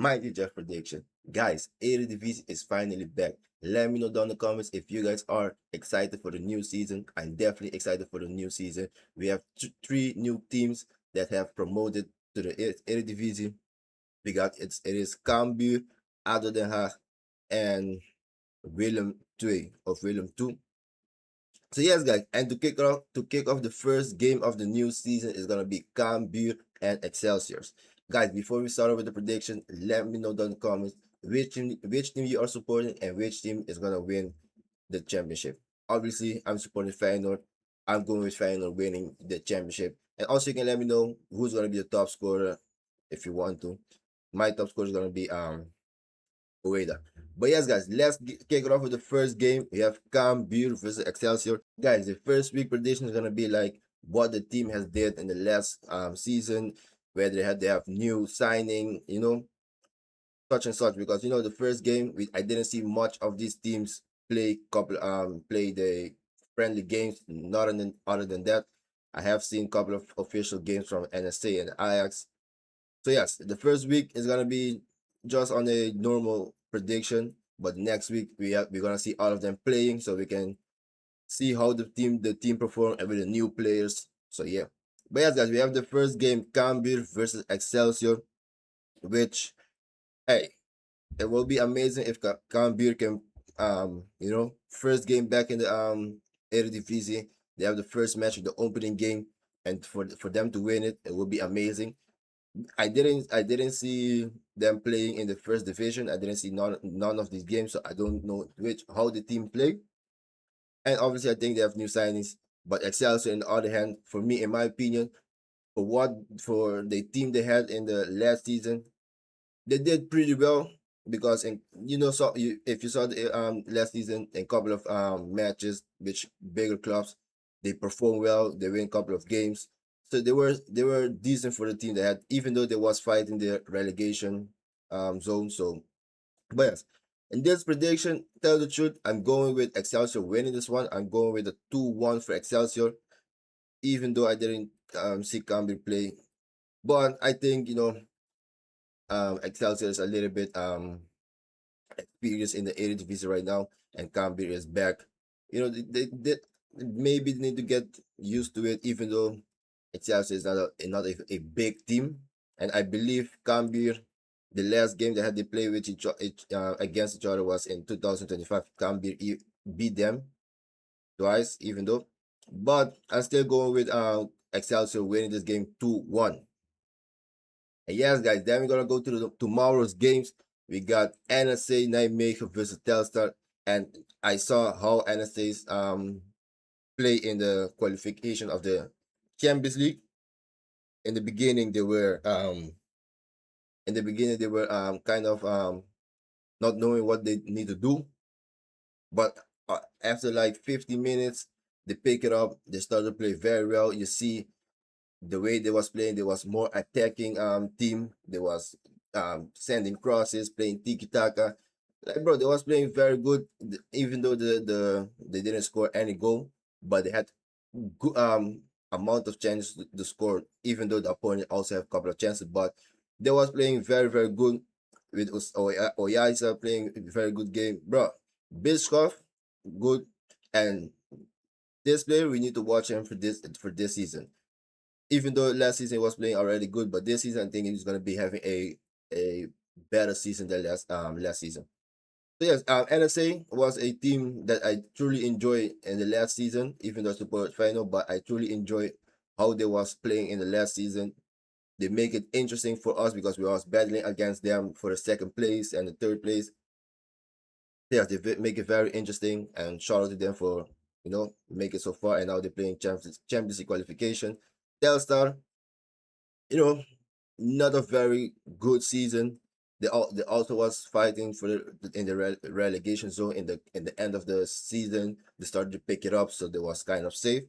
My teacher prediction. Guys, Eredivisie is finally back. Let me know down in the comments if you guys are excited for the new season. I'm definitely excited for the new season. We have three new teams that have promoted to the Eredivisie. We got it is Cambuur, ADO Den Haag, and Willem 2 of Willem 2. So yes, guys, and to kick off the first game of the new season is gonna be Cambuur and Excelsior. Guys, before we start with the prediction, let me know down in the comments which team you are supporting and which team is gonna win the championship. Obviously, I'm supporting Feyenoord. I'm going with Feyenoord winning the championship. And also you can let me know who's gonna be the top scorer if you want to. My top scorer is gonna be MEIDA. But yes, guys, let's kick it off with the first game. We have Cambuur versus Excelsior. Guys, the first week prediction is gonna be like what the team has did in the last season, where they have new signing, such and such. Because the first game I didn't see much of these teams play the friendly games. Not other than that, I have seen a couple of official games from NSA and Ajax. So yes, the first week is gonna be just on a normal prediction, but next week we're gonna see all of them playing, so we can see how the team perform with the new players. So yeah, but yes, guys, we have the first game, Cambuur versus Excelsior, which hey, it will be amazing if Cambuur can first game back in the Eredivisie. They have the first match of the opening game, and for them to win it, it will be amazing. I didn't see them playing in the first division. I didn't see none of these games, so I don't know how the team play. And obviously, I think they have new signings. But Excelsior, on the other hand, for me, in my opinion, for the team they had in the last season, they did pretty well because if you saw the last season in a couple of matches which bigger clubs, they perform well, they win a couple of games, so they were decent for the team they had, even though they was fighting the relegation zone. So but yes, in this prediction, tell the truth, I'm going with Excelsior winning this one. I'm going with a 2-1 for Excelsior, even though I didn't see Cambuur play. But I think Excelsior is a little bit experienced in the Eredivisie right now, and Cambuur is back. They maybe need to get used to it, even though Excelsior is not a big team. And I believe Cambuur, the last game they had to play with against each other was in 2025. Cambuur beat them twice, even though. But I'm still going with Excelsior winning this game 2-1. And yes, guys, then we're gonna go to tomorrow's games. We got NSA Nijmegen versus Telstar, and I saw how NSA's play in the qualification of the Champions League. In the beginning, they were kind of not knowing what they need to do, but after like 50 minutes, they pick it up. They start to play very well. You see the way they was playing, they was more attacking team. They was sending crosses, playing tiki taka. Like bro, they was playing very good, even though they didn't score any goal, but they had good amount of chances to score, even though the opponent also have a couple of chances. But they was playing very very good with Oyaisa playing a very good game, bro. Bischoff, good, and this player we need to watch him for this season. Even though last season he was playing already good, but this season I think he's gonna be having a better season than last season. So yes, NSA was a team that I truly enjoyed in the last season, even though I support final, but I truly enjoy how they was playing in the last season. They make it interesting for us because we was battling against them for the second place and the third place. Yes, they make it very interesting, and shout out to them for make it so far. And now they're playing Champions League qualification. Telstar, you know, not a very good season. They also was fighting for in the relegation zone in the end of the season. They started to pick it up, so they was kind of safe.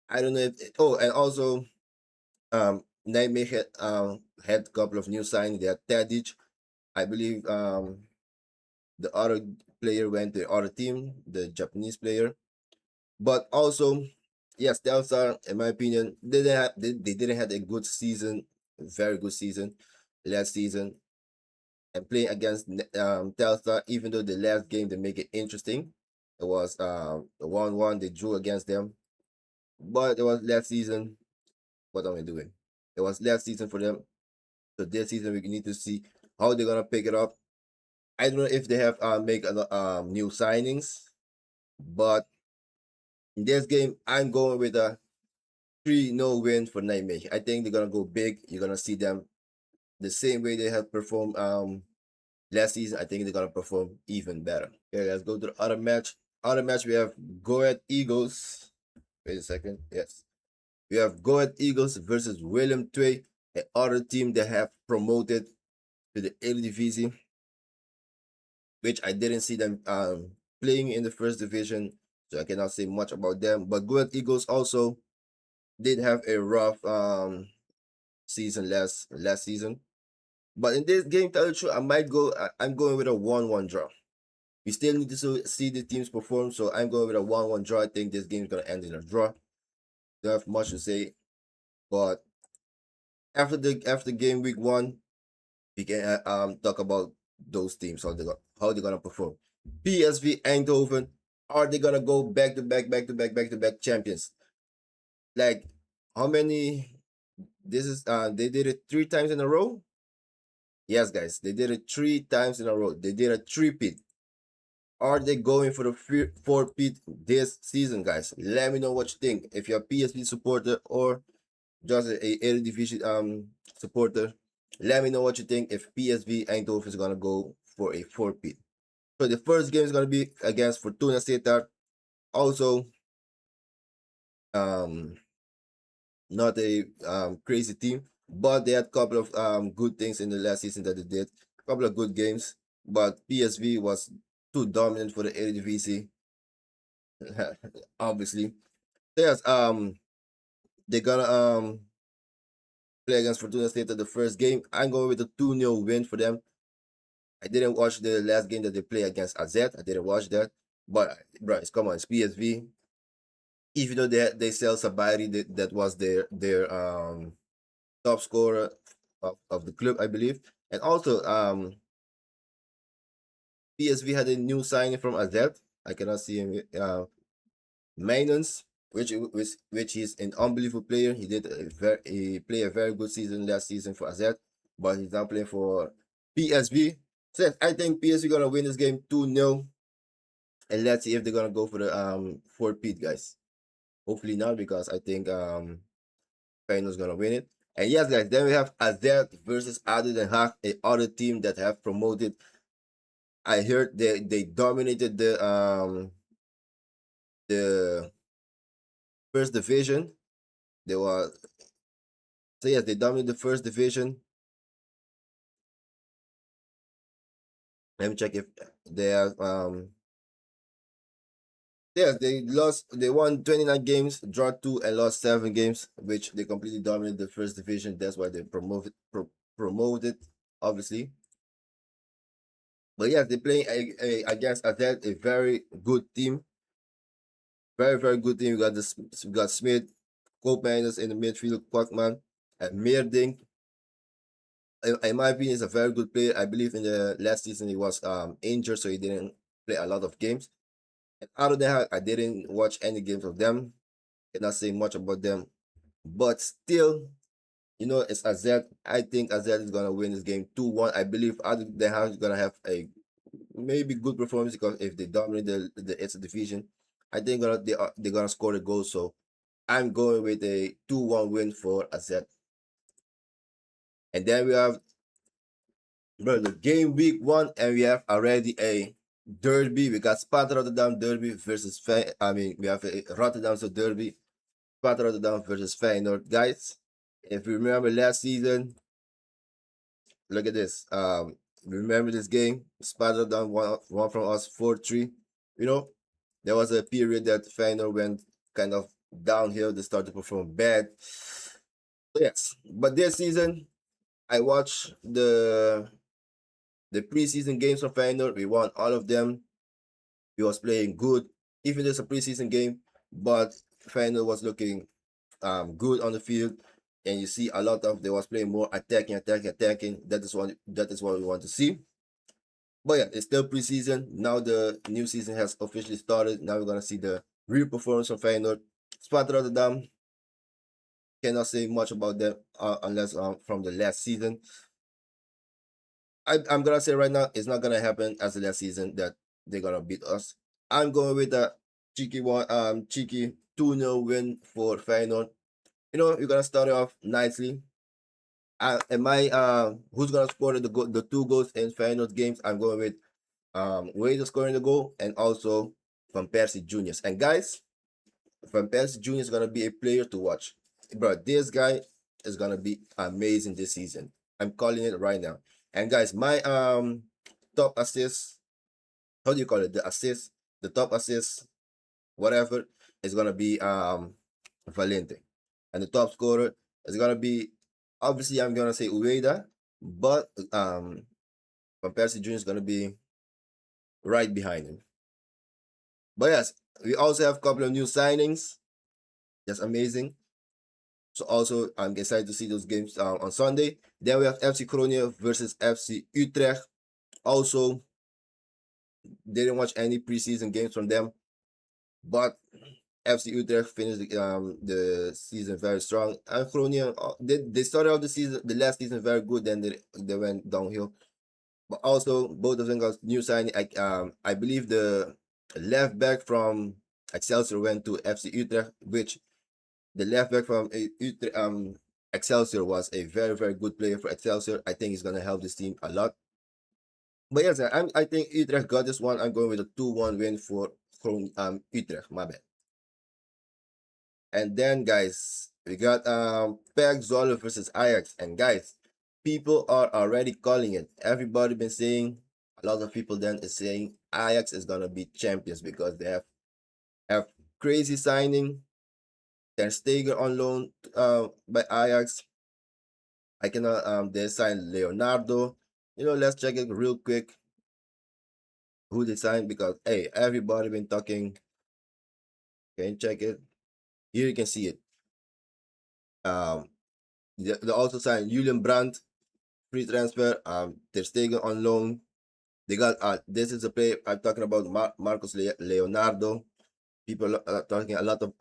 I don't know if and also Nijmegen had a couple of new signings. They had Tadic. I believe the other player went to the other team, the Japanese player. But also, yes, Telstar, in my opinion, they didn't have a good season, very good season. last season and playing against Telstar. Even though the last game they make it interesting, it was 1-1. They drew against them, but it was last season. What am I doing? It was last season for them. So this season we need to see how they're gonna pick it up. I don't know if they have make new signings, but in this game I'm going with a 3-0 win for Nightmare. I think they're gonna go big. You're gonna see them the same way they have performed last season. I think they're gonna perform even better. Okay, let's go to the other match. Other match we have Go Eagles. Wait a second. Yes. We have Go Eagles versus Willem II, an other team that have promoted to the Eredivisie, which I didn't see them playing in the first division, so I cannot say much about them. But Go Eagles also did have a rough season last season. But in this game, tell you the truth, I'm going with a 1-1 draw. We still need to see the teams perform, so I'm going with a 1-1 draw. I think this game is gonna end in a draw. Don't have much to say, but after game week 1, we can talk about those teams how they're gonna perform. PSV Eindhoven, are they gonna go back to back champions? Like how many? This is they did it 3 times in a row. Yes, guys, they did it 3 times in a row. They did a three-peat. Are they going for the four-peat this season, guys? Let me know what you think. If you're a PSV supporter or just a Eredivisie supporter, let me know what you think if PSV Eindhoven is gonna go for a four-peat. So the first game is gonna be against Fortuna Sittard. Also, um, not a crazy team, but they had a couple of good things in the last season that they did. A couple of good games, but PSV was too dominant for the Eredivisie, obviously. Yes, they're gonna play against Fortuna State at the first game. I'm going with a 2-0 win for them. I didn't watch the last game that they play against AZ. I didn't watch that, but bro, come on, it's PSV. Even though they sell Sabari, that was their top scorer of the club, I believe. And also, PSV had a new signing from AZ. I cannot see him. Maintenance, which is an unbelievable player. He played a very good season last season for AZ, but he's now playing for PSV. So yes, I think PSV gonna win this game 2-0. And let's see if they're gonna go for the four-peat, guys. Hopefully not, because I think Feyenoord's gonna win it. And yes, guys, then we have AZ versus ADO Den Haag, a other team that have promoted. I heard they dominated the first division. They were so yes, they dominated the first division. Let me check if they have yes, they won 29 games, draw 2 and lost 7 games, which they completely dominated the first division. That's why they promoted, obviously. But yes, they're playing against a very good team. Very, very good team. We got Smith, Koopmeiners in the midfield, Kwakman, and Meerdink. In my opinion, is a very good player. I believe in the last season he was injured, so he didn't play a lot of games. And out of that, I didn't watch any games of them. Cannot say much about them. But still, it's AZ. I think AZ is gonna win this game 2-1. I believe other than how is gonna have a maybe good performance, because if they dominate the it's division, I think they're gonna score the goal. So I'm going with a 2-1 win for AZ. And then we have the game week 1, and we have already a derby. We got Sparta Rotterdam derby versus we have a Rotterdamse derby. Sparta Rotterdam versus Feyenoord, guys. If you remember last season, look at this. Remember this game? Sparta Rotterdam won from us 4-3. There was a period that Feyenoord went kind of downhill. They started to perform bad. Yes, but this season, I watched the preseason games from Feyenoord. We won all of them. We was playing good, even though it's a preseason game, but Feyenoord was looking good on the field. and you see a lot of they was playing more attacking. That is what we want to see. But yeah, it's still preseason. Now the new season has officially started. Now we're gonna see the real performance from Feyenoord. Sparta Rotterdam, cannot say much about them unless from the last season. I'm gonna say right now it's not gonna happen as the last season that they're gonna beat us. I'm going with a cheeky 2-0 win for Feyenoord. You're gonna start it off nicely. Am I who's gonna score the 2 goals in Feyenoord games? I'm going with Wade scoring the goal and also Van Persie Jr. And guys, Van Persie Jr. is gonna be a player to watch. Bro, this guy is gonna be amazing this season. I'm calling it right now. And guys, my top assist, how do you call it? The top assist, whatever, is gonna be Valente. And the top scorer is gonna be, obviously I'm gonna say Ueda, but Van Persie Jr. is gonna be right behind him. But yes, we also have a couple of new signings. That's amazing. So also, I'm excited to see those games on Sunday. Then we have FC Groningen versus FC Utrecht. Also, didn't watch any preseason games from them, but FC Utrecht finished the season very strong. And Groningen, they started out the last season very good, then they went downhill. But also, both of them got new signing. I believe the left back from Excelsior went to FC Utrecht, which the left back from Utrecht, Excelsior was a very, very good player for Excelsior. I think he's gonna help this team a lot. But yes, I think Utrecht got this one. I'm going with a 2-1 win for Utrecht. My bad. And then guys, we got PEC Zwolle versus Ajax. And guys, people are already calling it. Everybody been saying, a lot of people then is saying Ajax is gonna be champions because they have crazy signing. Ter Stegen on loan by Ajax. I cannot they signed Leonardo. Let's check it real quick who they signed because hey, everybody been talking. Can you check it? Here you can see it. They also signed Julian Brandt, free transfer. Ter Stegen on loan. They got this is a player I'm talking about, Marcos Leonardo. People are talking a lot of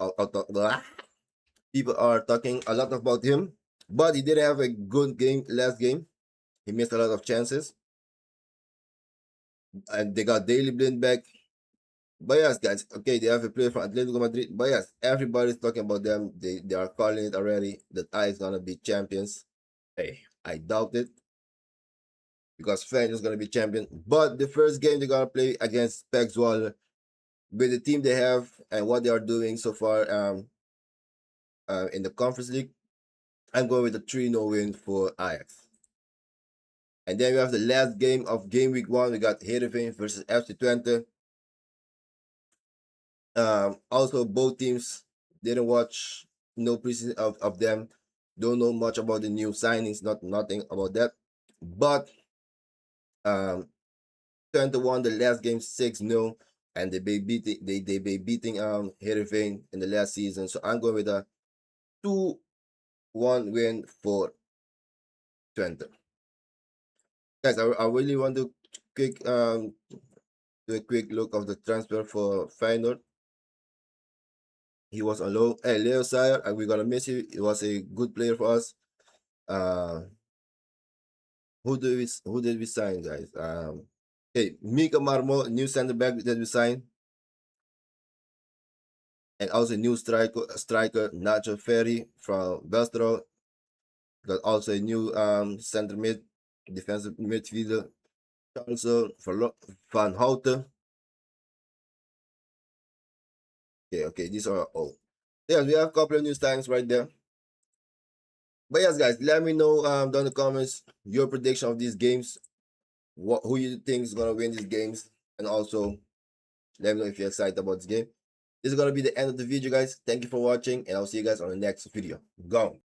people are talking a lot about him, but he didn't have a good game last game. He missed a lot of chances. And they got Daily Blind back. But yes, guys, okay, they have a player from Atletico Madrid. But yes, everybody's talking about them. They are calling it already that I is gonna be champions. Hey, I doubt it because Feyenoord is gonna be champion. But the first game they're gonna play against PEC Zwolle with the team they have and what they are doing so far in the Conference League, I'm going with a 3-0 win for Ajax. And then we have the last game of game week 1. We got Heerenveen versus FC Twente. Also, both teams didn't watch no preseason of them. Don't know much about the new signings. Nothing about that. But Twente won the last game 6-0, and they be beating Heerenveen in the last season. So I'm going with a 2-1 win for Twente. Guys, I really want to do a quick look of the transfer for Feyenoord. He was on loan. Hey, Leo Sayer, and we're gonna miss you. He was a good player for us. Who did we sign, guys? Okay, Mika Marmo, new center back that we signed, and also new striker Nacho Ferry from Belstro. Got also a new center defensive midfielder, also Van Houten. Okay, these are all. Yes, we have a couple of new signings right there. But yes, guys, let me know down in the comments your prediction of these games. Who you think is gonna win these games, and also let me know if you're excited about this game. This is gonna be the end of the video, guys. Thank you for watching, and I'll see you guys on the next video. Go.